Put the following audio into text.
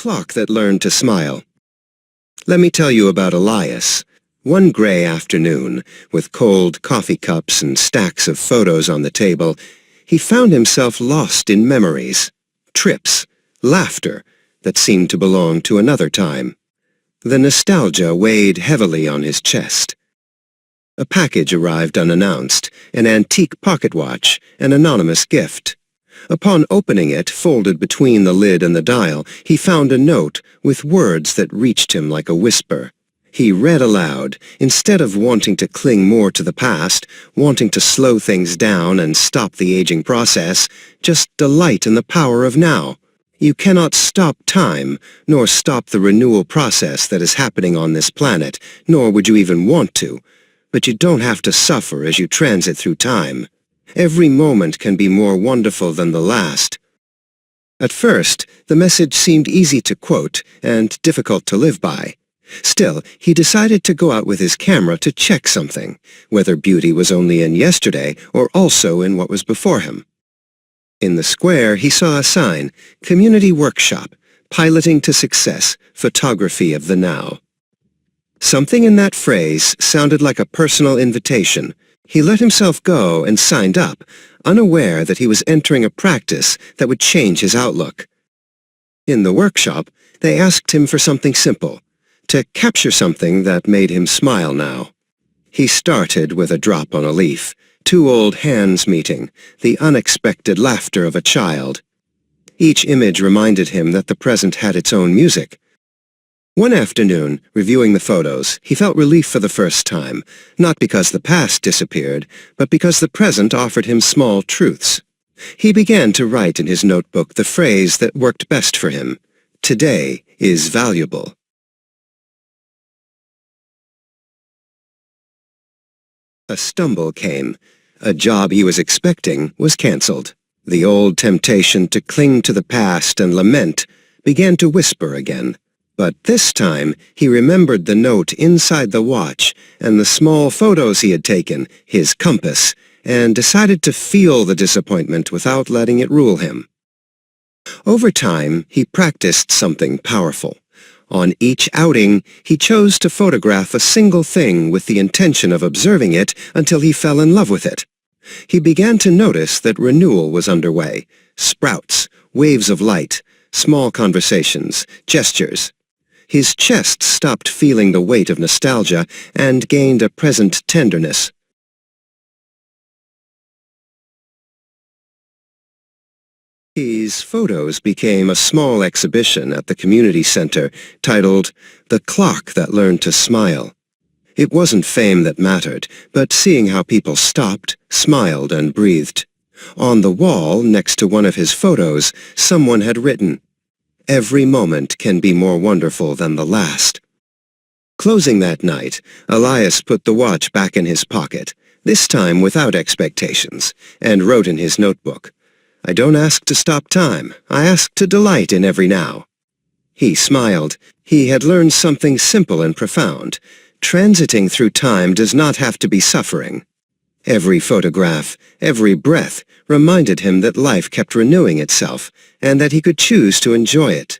clock that learned to smile. Let me tell you about Elías. One gray afternoon, with cold coffee cups and stacks of photos on the table, he found himself lost in memories, trips, laughter that seemed to belong to another time. The nostalgia weighed heavily on his chest. A package arrived unannounced, an antique pocket watch, an anonymous gift. Upon opening it, folded between the lid and the dial, he found a note with words that reached him like a whisper. He read aloud, instead of wanting to cling more to the past, wanting to slow things down and stop the aging process, just delight in the power of now. You cannot stop time, nor stop the renewal process that is happening on this planet, nor would you even want to. But you don't have to suffer as you transit through time. Every moment can be more wonderful than the last. At first, the message seemed easy to quote and difficult to live by. Still, he decided to go out with his camera to check something, whether beauty was only in yesterday or also in what was before him. In the square, he saw a sign, Community Workshop, Piloting to Success, Photography of the Now. Something in that phrase sounded like a personal invitation. He let himself go and signed up, unaware that he was entering a practice that would change his outlook. In the workshop, they asked him for something simple, to capture something that made him smile now. He started with a drop on a leaf, two old hands meeting, the unexpected laughter of a child. Each image reminded him that the present had its own music. One afternoon, reviewing the photos, he felt relief for the first time, not because the past disappeared, but because the present offered him small truths. He began to write in his notebook the phrase that worked best for him, "Today is valuable." A stumble came. A job he was expecting was cancelled. The old temptation to cling to the past and lament began to whisper again. But this time, he remembered the note inside the watch and the small photos he had taken, his compass, and decided to feel the disappointment without letting it rule him. Over time, he practiced something powerful. On each outing, he chose to photograph a single thing with the intention of observing it until he fell in love with it. He began to notice that renewal was underway. Sprouts, waves of light, small conversations, gestures. His chest stopped feeling the weight of nostalgia and gained a present tenderness. His photos became a small exhibition at the community center titled "The Clock That Learned to Smile." It wasn't fame that mattered, but seeing how people stopped, smiled, and breathed. On the wall, next to one of his photos, someone had written, "Every moment can be more wonderful than the last." Closing that night, Elías put the watch back in his pocket, this time without expectations, and wrote in his notebook, "I don't ask to stop time. I ask to delight in every now." He smiled. He had learned something simple and profound. Transiting through time does not have to be suffering. Every photograph, every breath reminded him that life kept renewing itself and that he could choose to enjoy it.